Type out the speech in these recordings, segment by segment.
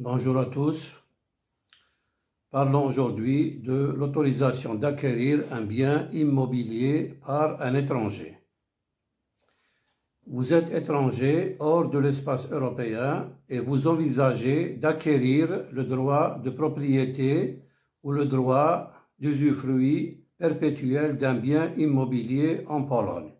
Bonjour à tous. Parlons aujourd'hui de l'autorisation d'acquérir un bien immobilier par un étranger. Vous êtes étranger hors de l'espace européen et vous envisagez d'acquérir le droit de propriété ou le droit d'usufruit perpétuel d'un bien immobilier en Pologne.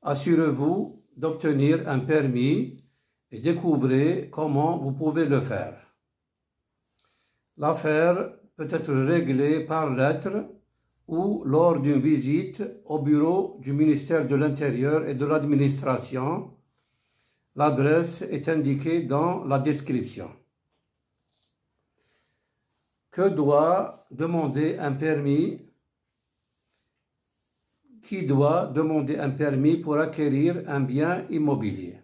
Assurez-vous d'obtenir un permis et découvrez comment vous pouvez le faire. L'affaire peut être réglée par lettre ou lors d'une visite au bureau du ministère de l'Intérieur et de l'Administration. L'adresse est indiquée dans la description. Que doit demander un permis? Qui doit demander un permis pour acquérir un bien immobilier?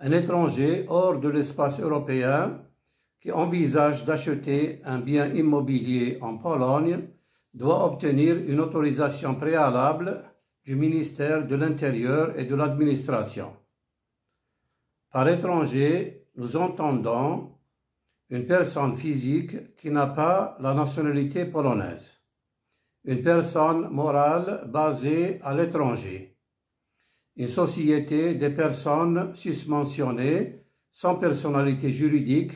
Un étranger hors de l'espace européen qui envisage d'acheter un bien immobilier en Pologne doit obtenir une autorisation préalable du ministère de l'Intérieur et de l'Administration. Par étranger, nous entendons une personne physique qui n'a pas la nationalité polonaise, une personne morale basée à l'étranger, une société des personnes susmentionnées sans personnalité juridique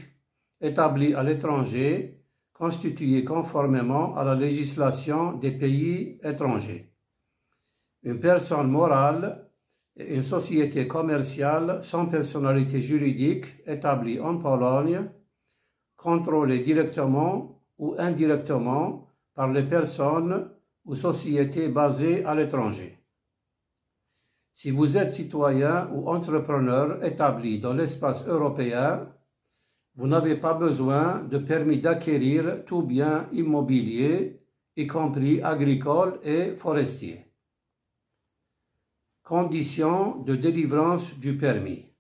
établie à l'étranger, constituée conformément à la législation des pays étrangers, une personne morale et une société commerciale sans personnalité juridique établie en Pologne, contrôlée directement ou indirectement par les personnes ou sociétés basées à l'étranger. Si vous êtes citoyen ou entrepreneur établi dans l'espace européen, vous n'avez pas besoin de permis d'acquérir tout bien immobilier, y compris agricole et forestier. Conditions de délivrance du permis.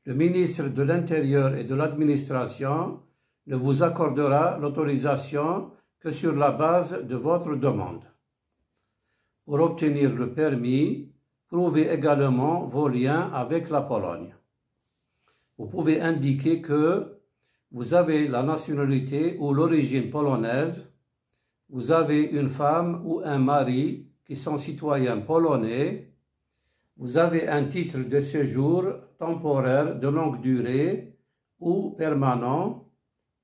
Le ministre de l'Intérieur et de l'Administration ne vous accordera l'autorisation que sur la base de votre demande. Pour obtenir le permis, prouvez également vos liens avec la Pologne. Vous pouvez indiquer que vous avez la nationalité ou l'origine polonaise, vous avez une femme ou un mari qui sont citoyens polonais, vous avez un titre de séjour temporaire de longue durée ou permanent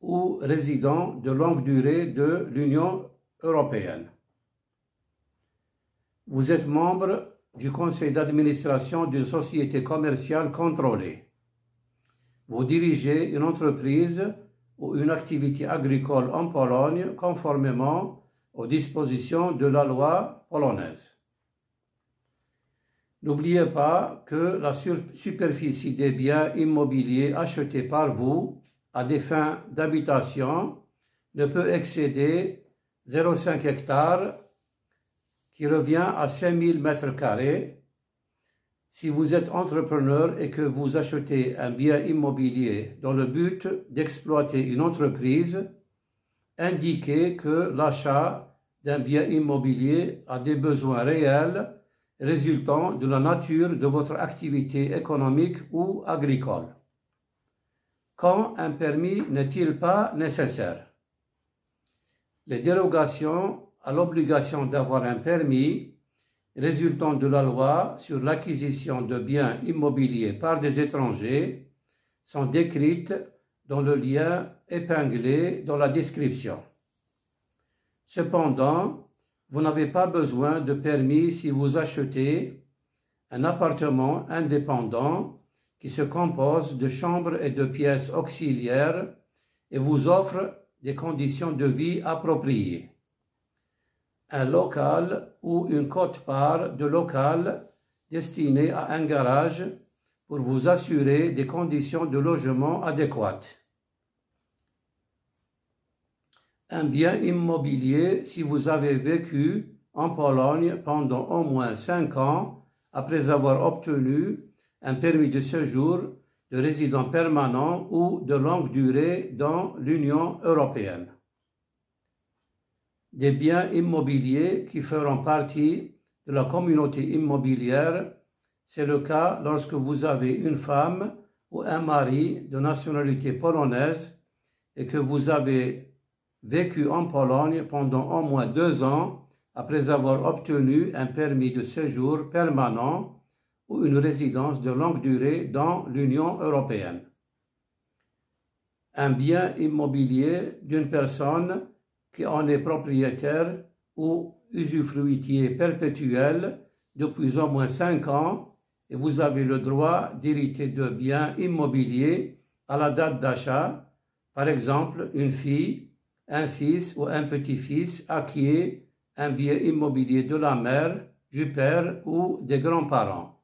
ou résident de longue durée de l'Union européenne. Vous êtes membre du conseil d'administration d'une société commerciale contrôlée. Vous dirigez une entreprise ou une activité agricole en Pologne conformément aux dispositions de la loi polonaise. N'oubliez pas que la superficie des biens immobiliers achetés par vous à des fins d'habitation ne peut excéder 0,5 hectares qui revient à 5000 mètres carrés. Si vous êtes entrepreneur et que vous achetez un bien immobilier dans le but d'exploiter une entreprise, indiquez que l'achat d'un bien immobilier a des besoins réels résultant de la nature de votre activité économique ou agricole. Quand un permis n'est-il pas nécessaire? Les dérogations à l'obligation d'avoir un permis résultant de la loi sur l'acquisition de biens immobiliers par des étrangers sont décrites dans le lien épinglé dans la description. Cependant, vous n'avez pas besoin de permis si vous achetez un appartement indépendant qui se compose de chambres et de pièces auxiliaires et vous offre des conditions de vie appropriées. Un local ou une quote-part de local destiné à un garage pour vous assurer des conditions de logement adéquates. Un bien immobilier si vous avez vécu en Pologne pendant au moins 5 ans après avoir obtenu un permis de séjour de résident permanent ou de longue durée dans l'Union européenne. Des biens immobiliers qui feront partie de la communauté immobilière C'est le cas lorsque vous avez une femme ou un mari de nationalité polonaise et que vous avez vécu en Pologne pendant au moins 2 ans après avoir obtenu un permis de séjour permanent ou une résidence de longue durée dans l'Union européenne. Un bien immobilier d'une personne qui en est propriétaire ou usufruitier perpétuel depuis au moins 5 ans et vous avez le droit d'hériter de biens immobiliers à la date d'achat, par exemple une fille, un fils ou un petit-fils acquiert un bien immobilier de la mère, du père ou des grands-parents.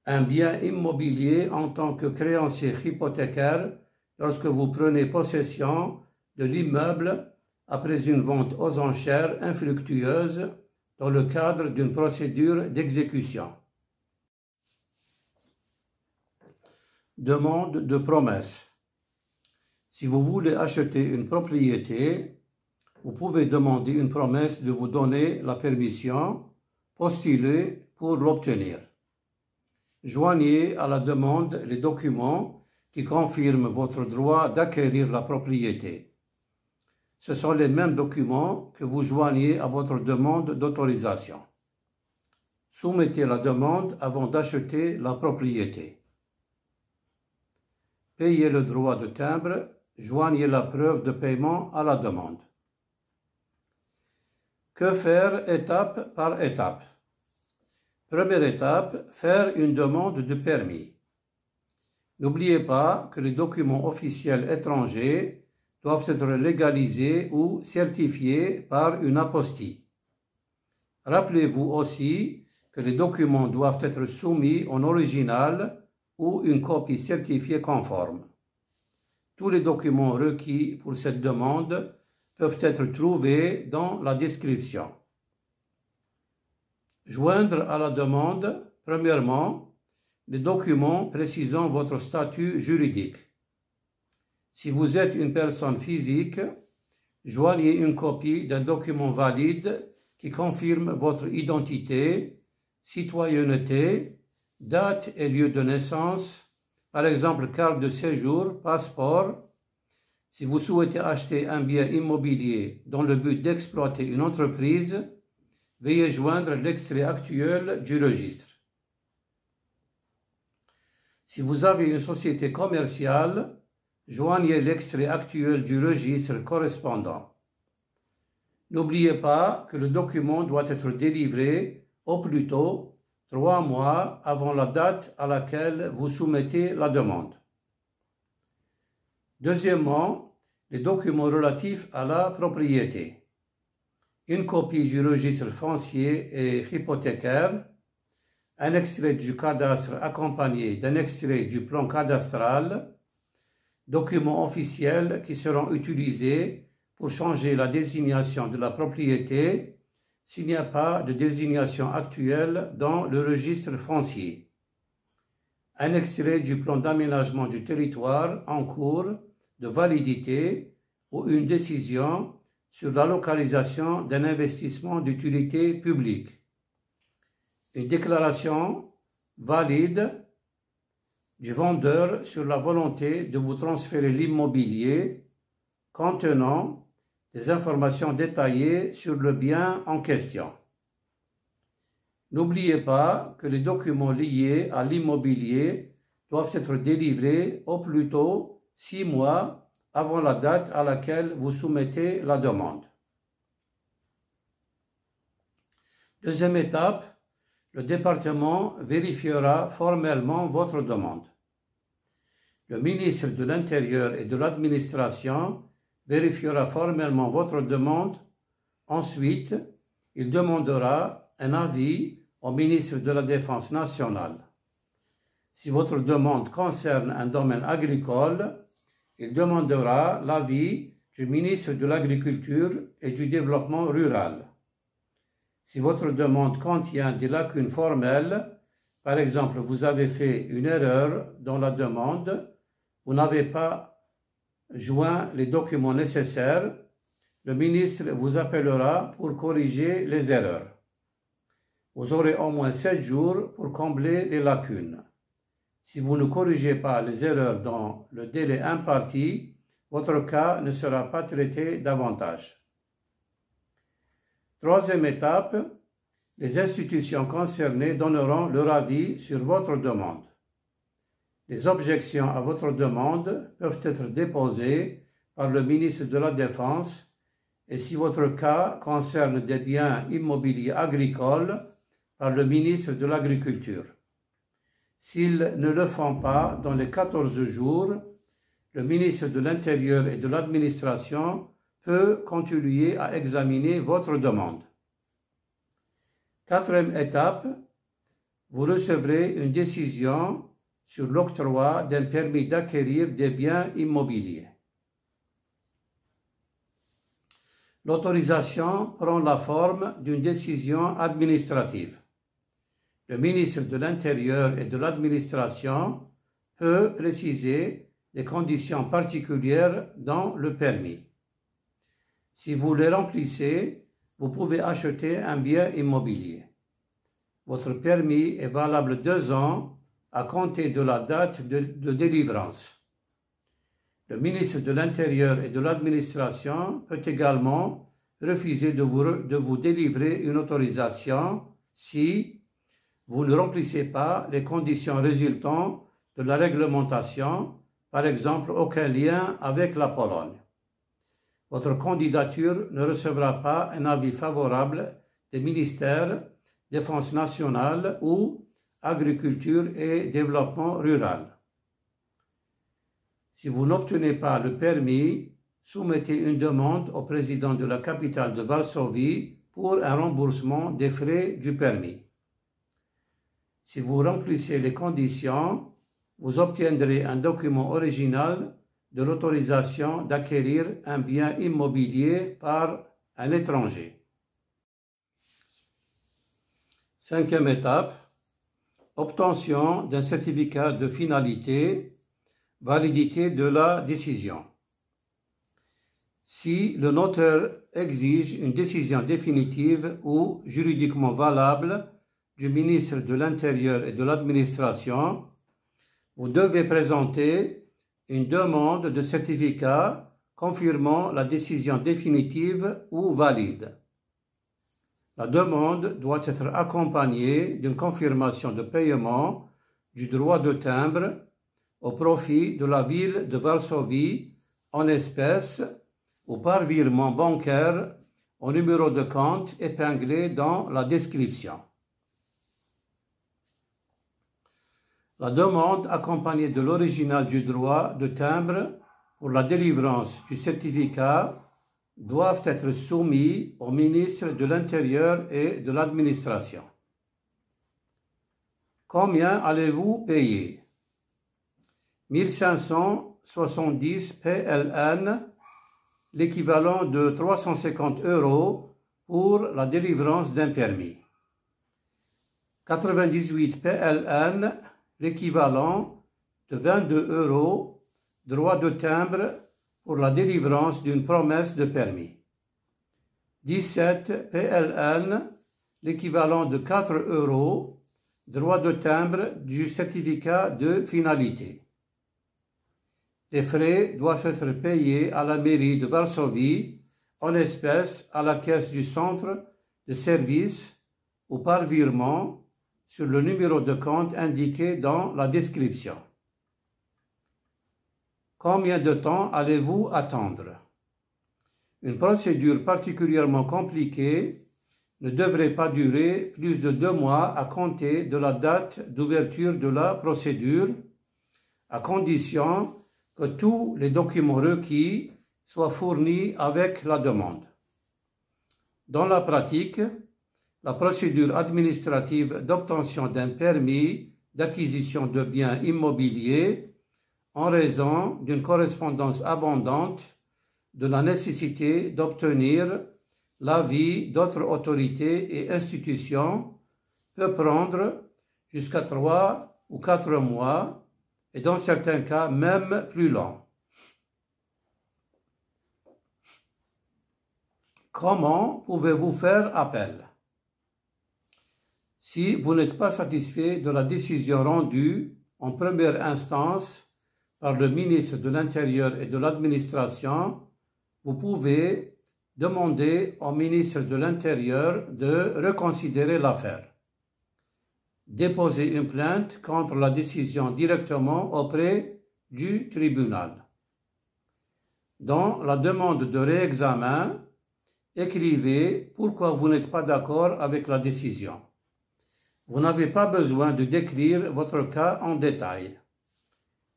Un bien immobilier en tant que créancier hypothécaire lorsque vous prenez possession de l'immeuble après une vente aux enchères infructueuse dans le cadre d'une procédure d'exécution. Demande de promesse. Si vous voulez acheter une propriété, vous pouvez demander une promesse de vous donner la permission, postuler pour l'obtenir. Joignez à la demande les documents qui confirment votre droit d'acquérir la propriété. Ce sont les mêmes documents que vous joignez à votre demande d'autorisation. Soumettez la demande avant d'acheter la propriété. Payez le droit de timbre, joignez la preuve de paiement à la demande. Que faire étape par étape? Première étape, faire une demande de permis. N'oubliez pas que les documents officiels étrangers doivent être légalisés ou certifiés par une apostille. Rappelez-vous aussi que les documents doivent être soumis en original ou une copie certifiée conforme. Tous les documents requis pour cette demande peuvent être trouvés dans la description. Joindre à la demande, premièrement, les documents précisant votre statut juridique. Si vous êtes une personne physique, joignez une copie d'un document valide qui confirme votre identité, citoyenneté, date et lieu de naissance, par exemple carte de séjour, passeport. Si vous souhaitez acheter un bien immobilier dans le but d'exploiter une entreprise, veuillez joindre l'extrait actuel du registre. Si vous avez une société commerciale, joignez l'extrait actuel du registre correspondant. N'oubliez pas que le document doit être délivré au plus tôt 3 mois avant la date à laquelle vous soumettez la demande. Deuxièmement, les documents relatifs à la propriété. Une copie du registre foncier et hypothécaire, un extrait du cadastre accompagné d'un extrait du plan cadastral, documents officiels qui seront utilisés pour changer la désignation de la propriété s'il n'y a pas de désignation actuelle dans le registre foncier. Un extrait du plan d'aménagement du territoire en cours de validité ou une décision sur la localisation d'un investissement d'utilité publique. Une déclaration valide du vendeur sur la volonté de vous transférer l'immobilier contenant des informations détaillées sur le bien en question. N'oubliez pas que les documents liés à l'immobilier doivent être délivrés au plus tôt 6 mois avant la date à laquelle vous soumettez la demande. Deuxième étape, le département vérifiera formellement votre demande. Le ministre de l'Intérieur et de l'Administration vérifiera formellement votre demande. Ensuite, il demandera un avis au ministre de la Défense nationale. Si votre demande concerne un domaine agricole, il demandera l'avis du ministre de l'Agriculture et du Développement rural. Si votre demande contient des lacunes formelles, par exemple, vous avez fait une erreur dans la demande, vous n'avez pas joint les documents nécessaires, le ministre vous appellera pour corriger les erreurs. Vous aurez au moins 7 jours pour combler les lacunes. Si vous ne corrigez pas les erreurs dans le délai imparti, votre cas ne sera pas traité davantage. Troisième étape, les institutions concernées donneront leur avis sur votre demande. Les objections à votre demande peuvent être déposées par le ministre de la Défense et si votre cas concerne des biens immobiliers agricoles, par le ministre de l'Agriculture. S'ils ne le font pas dans les 14 jours, le ministre de l'Intérieur et de l'Administration peut continuer à examiner votre demande. Quatrième étape, vous recevrez une décision sur l'octroi d'un permis d'acquérir des biens immobiliers. L'autorisation prend la forme d'une décision administrative. Le ministre de l'Intérieur et de l'Administration peut préciser les conditions particulières dans le permis. Si vous les remplissez, vous pouvez acheter un bien immobilier. Votre permis est valable 2 ans à compter de la date de délivrance. Le ministre de l'Intérieur et de l'Administration peut également refuser de vous délivrer une autorisation si vous ne remplissez pas les conditions résultant de la réglementation, par exemple aucun lien avec la Pologne. Votre candidature ne recevra pas un avis favorable des ministères Défense nationale ou Agriculture et Développement rural. Si vous n'obtenez pas le permis, soumettez une demande au président de la capitale de Varsovie pour un remboursement des frais du permis. Si vous remplissez les conditions, vous obtiendrez un document original de l'autorisation d'acquérir un bien immobilier par un étranger. Cinquième étape, obtention d'un certificat de finalité, validité de la décision. Si le notaire exige une décision définitive ou juridiquement valable du ministre de l'Intérieur et de l'Administration, vous devez présenter une demande de certificat confirmant la décision définitive ou valide. La demande doit être accompagnée d'une confirmation de paiement du droit de timbre au profit de la ville de Varsovie en espèces ou par virement bancaire au numéro de compte épinglé dans la description. La demande accompagnée de l'original du droit de timbre pour la délivrance du certificat doivent être soumis au ministre de l'Intérieur et de l'Administration. Combien allez-vous payer? 1570 PLN, l'équivalent de 350 € pour la délivrance d'un permis. 98 PLN, l'équivalent de 22 €, droit de timbre pour la délivrance d'une promesse de permis. 17 PLN, l'équivalent de 4 €, droit de timbre du certificat de finalité. Les frais doivent être payés à la mairie de Varsovie en espèces à la caisse du centre de service ou par virement sur le numéro de compte indiqué dans la description. Combien de temps allez-vous attendre? Une procédure particulièrement compliquée ne devrait pas durer plus de 2 mois à compter de la date d'ouverture de la procédure, à condition que tous les documents requis soient fournis avec la demande. Dans la pratique, la procédure administrative d'obtention d'un permis d'acquisition de biens immobiliers en raison d'une correspondance abondante de la nécessité d'obtenir l'avis d'autres autorités et institutions peut prendre jusqu'à 3 ou 4 mois et dans certains cas même plus long. Comment pouvez-vous faire appel? Si vous n'êtes pas satisfait de la décision rendue en première instance par le ministre de l'Intérieur et de l'Administration, vous pouvez demander au ministre de l'Intérieur de reconsidérer l'affaire. Déposez une plainte contre la décision directement auprès du tribunal. Dans la demande de réexamen, écrivez pourquoi vous n'êtes pas d'accord avec la décision. Vous n'avez pas besoin de décrire votre cas en détail.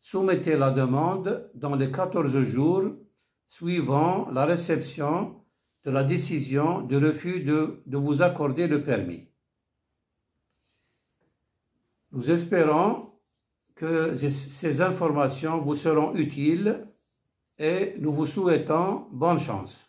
Soumettez la demande dans les 14 jours suivant la réception de la décision de refus de vous accorder le permis. Nous espérons que ces informations vous seront utiles et nous vous souhaitons bonne chance.